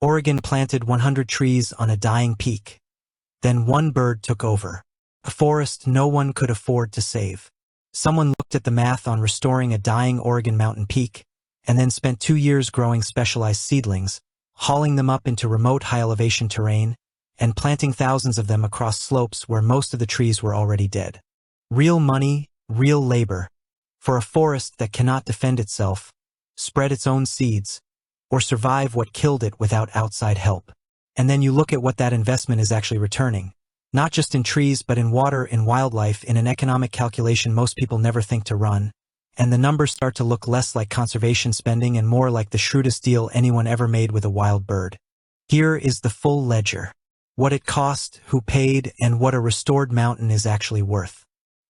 Oregon planted 100 trees on a dying peak. Then one bird took over. A forest no one could afford to save. Someone looked at the math on restoring a dying Oregon mountain peak, and then spent 2 years growing specialized seedlings, hauling them up into remote high-elevation terrain, and planting thousands of them across slopes where most of the trees were already dead. Real money, real labor, for a forest that cannot defend itself, spread its own seeds, or survive what killed it without outside help. And then you look at what that investment is actually returning. Not just in trees but in water, in wildlife, in an economic calculation most people never think to run. And the numbers start to look less like conservation spending and more like the shrewdest deal anyone ever made with a wild bird. Here is the full ledger. What it cost, who paid, and what a restored mountain is actually worth.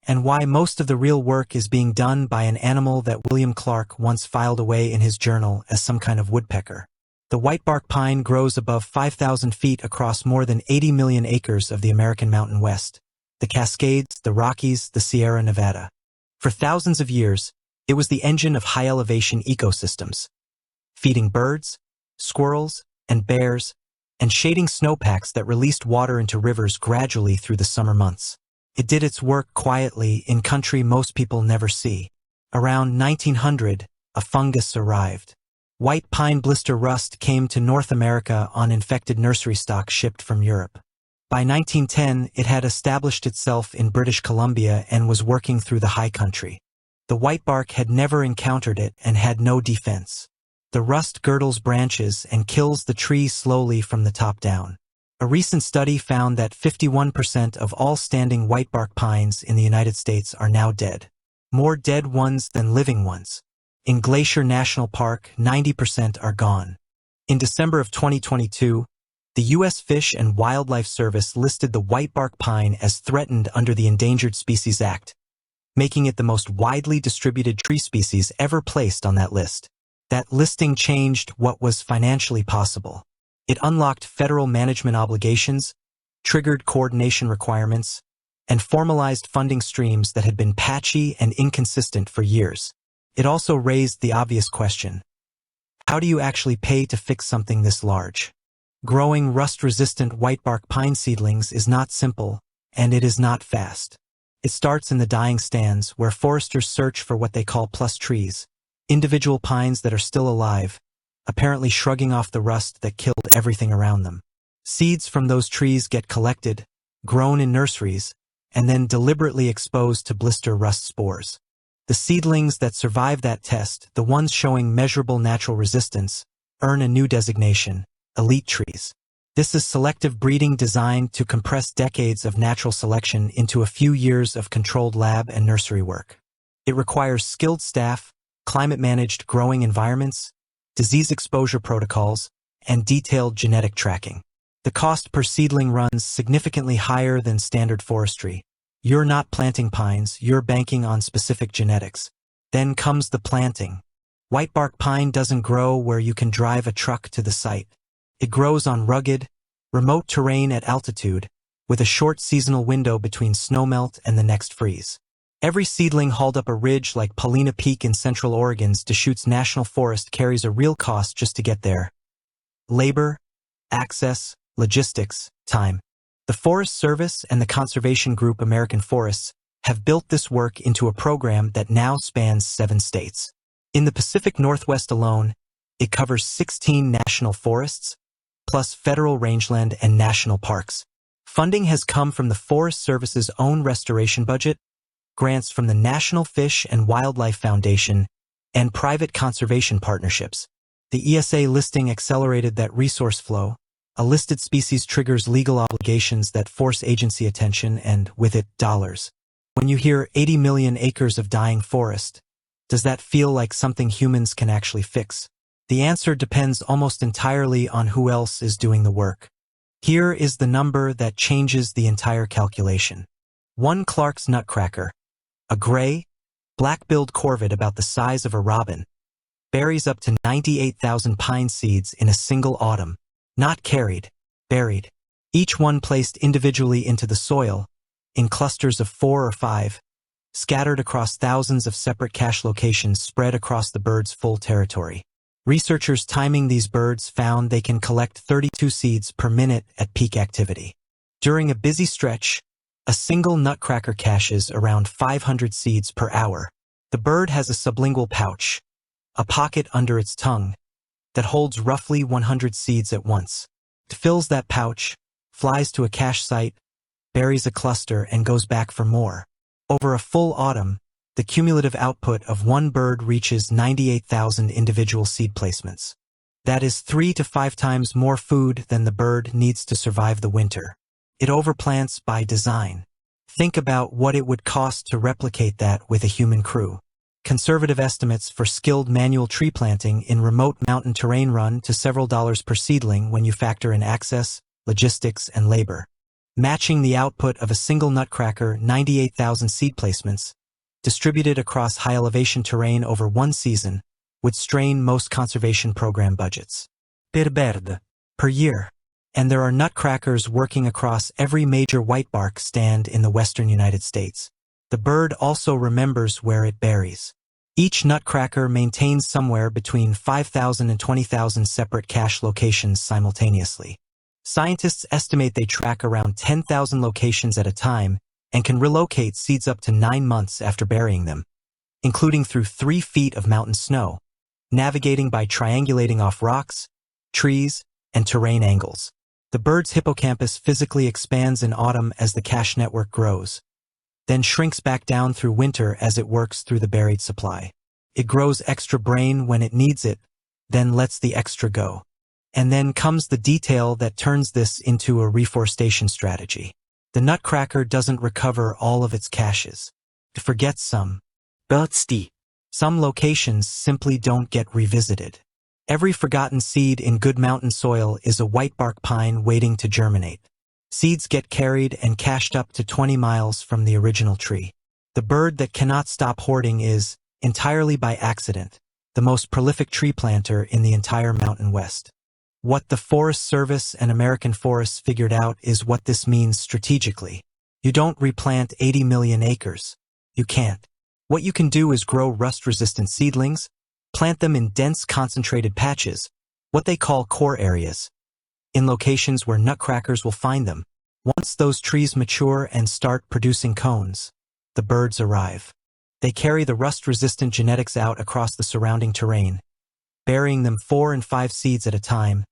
And why most of the real work is being done by an animal that William Clark once filed away in his journal as some kind of woodpecker. The whitebark pine grows above 5,000 feet across more than 80 million acres of the American Mountain West, the Cascades, the Rockies, the Sierra Nevada. For thousands of years, it was the engine of high-elevation ecosystems, feeding birds, squirrels, and bears, and shading snowpacks that released water into rivers gradually through the summer months. It did its work quietly in country most people never see. Around 1900, a fungus arrived. White pine blister rust came to North America on infected nursery stock shipped from Europe. By 1910, it had established itself in British Columbia and was working through the high country. The whitebark had never encountered it and had no defense. The rust girdles branches and kills the tree slowly from the top down. A recent study found that 51% of all standing whitebark pines in the United States are now dead. More dead ones than living ones. In Glacier National Park, 90% are gone. In December of 2022, the U.S. Fish and Wildlife Service listed the whitebark pine as threatened under the Endangered Species Act, making it the most widely distributed tree species ever placed on that list. That listing changed what was financially possible. It unlocked federal management obligations, triggered coordination requirements, and formalized funding streams that had been patchy and inconsistent for years. It also raised the obvious question: how do you actually pay to fix something this large? Growing rust-resistant whitebark pine seedlings is not simple, and it is not fast. It starts in the dying stands, where foresters search for what they call plus trees, individual pines that are still alive, apparently shrugging off the rust that killed everything around them. Seeds from those trees get collected, grown in nurseries, and then deliberately exposed to blister rust spores. The seedlings that survive that test, the ones showing measurable natural resistance, earn a new designation: elite trees. This is selective breeding designed to compress decades of natural selection into a few years of controlled lab and nursery work. It requires skilled staff, climate-managed growing environments, disease exposure protocols, and detailed genetic tracking. The cost per seedling runs significantly higher than standard forestry. You're not planting pines, you're banking on specific genetics. Then comes the planting. Whitebark pine doesn't grow where you can drive a truck to the site. It grows on rugged, remote terrain at altitude, with a short seasonal window between snowmelt and the next freeze. Every seedling hauled up a ridge like Paulina Peak in Central Oregon's Deschutes National Forest carries a real cost just to get there. Labor, access, logistics, time. The Forest Service and the conservation group American Forests have built this work into a program that now spans 7 states. In the Pacific Northwest alone, it covers 16 national forests, plus federal rangeland and national parks. Funding has come from the Forest Service's own restoration budget, grants from the National Fish and Wildlife Foundation, and private conservation partnerships. The ESA listing accelerated that resource flow. A listed species triggers legal obligations that force agency attention and, with it, dollars. When you hear 80 million acres of dying forest, does that feel like something humans can actually fix? The answer depends almost entirely on who else is doing the work. Here is the number that changes the entire calculation. One Clark's Nutcracker, a gray, black-billed corvid about the size of a robin, buries up to 98,000 pine seeds in a single autumn. Not carried, buried. Each one placed individually into the soil, in clusters of 4 or 5, scattered across thousands of separate cache locations spread across the bird's full territory. Researchers timing these birds found they can collect 32 seeds per minute at peak activity. During a busy stretch, a single nutcracker caches around 500 seeds per hour. The bird has a sublingual pouch, a pocket under its tongue, that holds roughly 100 seeds at once. It fills that pouch, flies to a cache site, buries a cluster, and goes back for more. Over a full autumn, the cumulative output of one bird reaches 98,000 individual seed placements. That is 3 to 5 times more food than the bird needs to survive the winter. It overplants by design. Think about what it would cost to replicate that with a human crew. Conservative estimates for skilled manual tree planting in remote mountain terrain run to several dollars per seedling when you factor in access, logistics, and labor. Matching the output of a single nutcracker, 98,000 seed placements, distributed across high-elevation terrain over one season, would strain most conservation program budgets. Per bird. Per year. And there are nutcrackers working across every major whitebark stand in the western United States. The bird also remembers where it buries. Each nutcracker maintains somewhere between 5,000 and 20,000 separate cache locations simultaneously. Scientists estimate they track around 10,000 locations at a time and can relocate seeds up to 9 months after burying them, including through 3 feet of mountain snow, navigating by triangulating off rocks, trees, and terrain angles. The bird's hippocampus physically expands in autumn as the cache network grows, then shrinks back down through winter as it works through the buried supply. It grows extra brain when it needs it, then lets the extra go. And then comes the detail that turns this into a reforestation strategy. The nutcracker doesn't recover all of its caches. It forgets some. Some locations simply don't get revisited. Every forgotten seed in good mountain soil is a whitebark pine waiting to germinate. Seeds get carried and cached up to 20 miles from the original tree. The bird that cannot stop hoarding is, entirely by accident, the most prolific tree planter in the entire Mountain West. What the Forest Service and American Forests figured out is what this means strategically. You don't replant 80 million acres. You can't. What you can do is grow rust-resistant seedlings, plant them in dense concentrated patches, what they call core areas, in locations where nutcrackers will find them. Once those trees mature and start producing cones, the birds arrive. They carry the rust-resistant genetics out across the surrounding terrain, burying them 4 and 5 seeds at a time,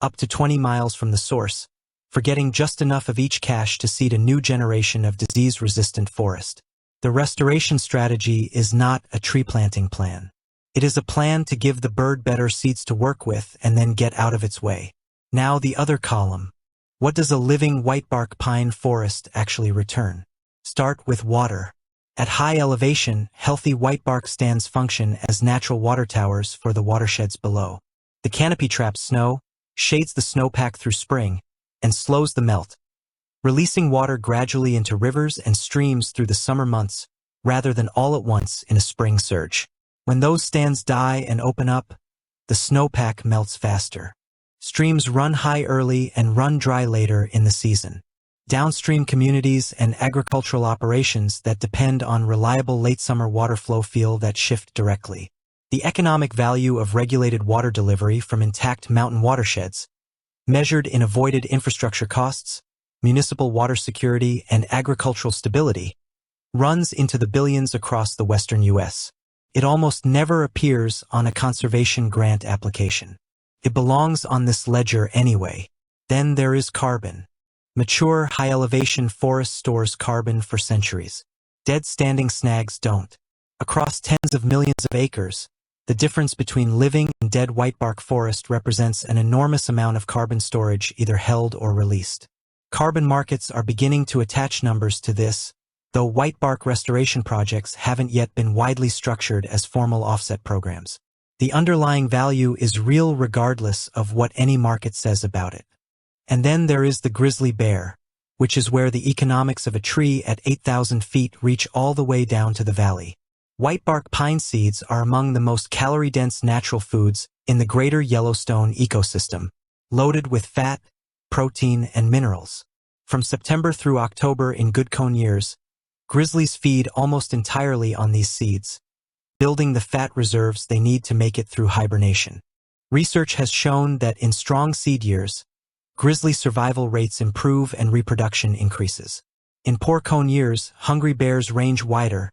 up to 20 miles from the source, forgetting just enough of each cache to seed a new generation of disease-resistant forest. The restoration strategy is not a tree planting plan. It is a plan to give the bird better seeds to work with and then get out of its way. Now the other column. What does a living whitebark pine forest actually return? Start with water. At high elevation, healthy whitebark stands function as natural water towers for the watersheds below. The canopy traps snow, shades the snowpack through spring, and slows the melt, releasing water gradually into rivers and streams through the summer months, rather than all at once in a spring surge. When those stands die and open up, the snowpack melts faster. Streams run high early and run dry later in the season. Downstream communities and agricultural operations that depend on reliable late summer water flow feel that shift directly. The economic value of regulated water delivery from intact mountain watersheds, measured in avoided infrastructure costs, municipal water security, and agricultural stability, runs into the billions across the western U.S. It almost never appears on a conservation grant application. It belongs on this ledger anyway. Then there is carbon. Mature, high-elevation forest stores carbon for centuries. Dead standing snags don't. Across tens of millions of acres, the difference between living and dead whitebark forest represents an enormous amount of carbon storage either held or released. Carbon markets are beginning to attach numbers to this, though whitebark restoration projects haven't yet been widely structured as formal offset programs. The underlying value is real regardless of what any market says about it. And then there is the grizzly bear, which is where the economics of a tree at 8,000 feet reach all the way down to the valley. Whitebark pine seeds are among the most calorie-dense natural foods in the greater Yellowstone ecosystem, loaded with fat, protein, and minerals. From September through October in good cone years, grizzlies feed almost entirely on these seeds, building the fat reserves they need to make it through hibernation. Research has shown that in strong seed years, grizzly survival rates improve and reproduction increases. In poor cone years, hungry bears range wider,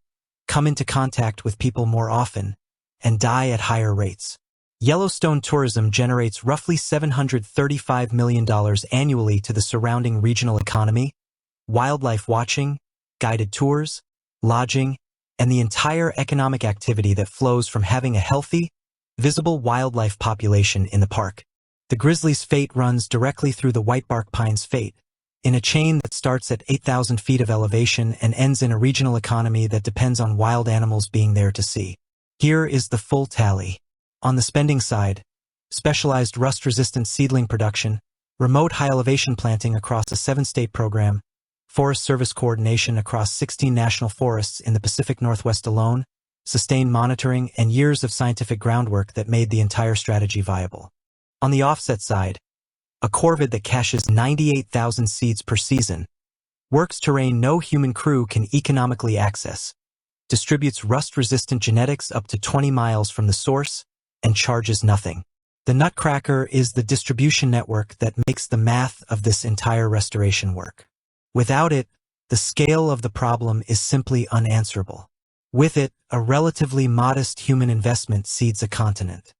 come into contact with people more often, and die at higher rates. Yellowstone tourism generates roughly $735 million annually to the surrounding regional economy, wildlife watching, guided tours, lodging, and the entire economic activity that flows from having a healthy, visible wildlife population in the park. The grizzly's fate runs directly through the whitebark pine's fate, in a chain that starts at 8,000 feet of elevation and ends in a regional economy that depends on wild animals being there to see. Here is the full tally. On the spending side, specialized rust-resistant seedling production, remote high-elevation planting across a 7-state program, Forest Service coordination across 16 national forests in the Pacific Northwest alone, sustained monitoring, and years of scientific groundwork that made the entire strategy viable. On the offset side, a corvid that caches 98,000 seeds per season, works terrain no human crew can economically access, distributes rust-resistant genetics up to 20 miles from the source, and charges nothing. The Nutcracker is the distribution network that makes the math of this entire restoration work. Without it, the scale of the problem is simply unanswerable. With it, a relatively modest human investment seeds a continent.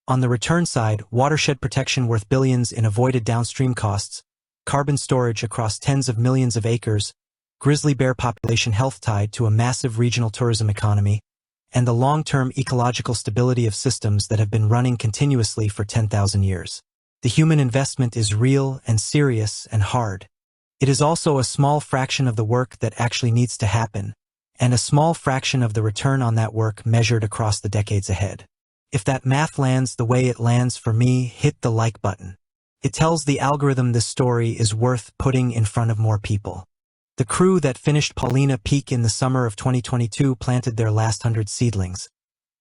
On the return side, watershed protection worth billions in avoided downstream costs, carbon storage across tens of millions of acres, grizzly bear population health tied to a massive regional tourism economy, and the long-term ecological stability of systems that have been running continuously for 10,000 years. The human investment is real and serious and hard. It is also a small fraction of the work that actually needs to happen, and a small fraction of the return on that work measured across the decades ahead. If that math lands the way it lands for me, hit the like button. It tells the algorithm this story is worth putting in front of more people. The crew that finished Paulina Peak in the summer of 2022 planted their last 100 seedlings,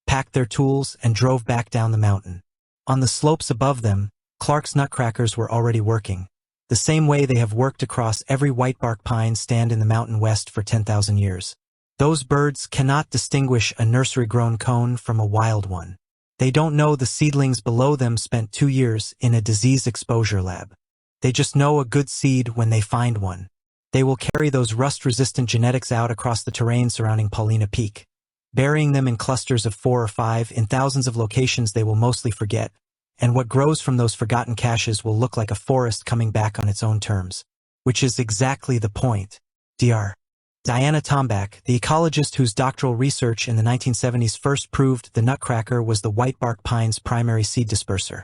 packed their tools, and drove back down the mountain. On the slopes above them, Clark's nutcrackers were already working, the same way they have worked across every whitebark pine stand in the mountain west for 10,000 years. Those birds cannot distinguish a nursery-grown cone from a wild one. They don't know the seedlings below them spent 2 years in a disease exposure lab. They just know a good seed when they find one. They will carry those rust-resistant genetics out across the terrain surrounding Paulina Peak, burying them in clusters of 4 or 5 in thousands of locations they will mostly forget, and what grows from those forgotten caches will look like a forest coming back on its own terms. Which is exactly the point. Dr. Diana Tombach, the ecologist whose doctoral research in the 1970s first proved the nutcracker was the whitebark pine's primary seed disperser,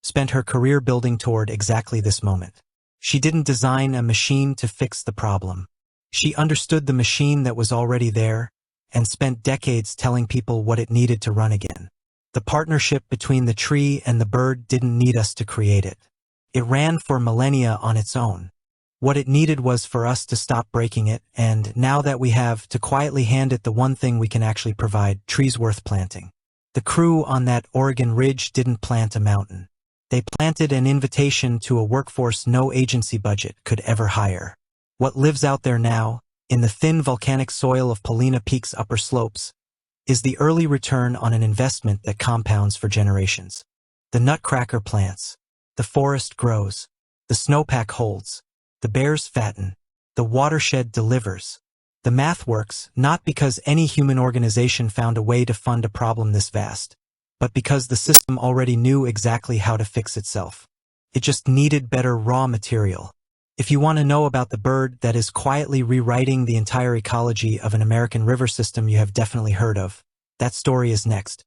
spent her career building toward exactly this moment. She didn't design a machine to fix the problem. She understood the machine that was already there and spent decades telling people what it needed to run again. The partnership between the tree and the bird didn't need us to create it. It ran for millennia on its own. What it needed was for us to stop breaking it, and now that we have, to quietly hand it the one thing we can actually provide, trees worth planting. The crew on that Oregon ridge didn't plant a mountain. They planted an invitation to a workforce no agency budget could ever hire. What lives out there now, in the thin volcanic soil of Paulina Peak's upper slopes, is the early return on an investment that compounds for generations. The nutcracker plants. The forest grows. The snowpack holds. The bears fatten. The watershed delivers. The math works, not because any human organization found a way to fund a problem this vast, but because the system already knew exactly how to fix itself. It just needed better raw material. If you want to know about the bird that is quietly rewriting the entire ecology of an American river system you have definitely heard of, that story is next.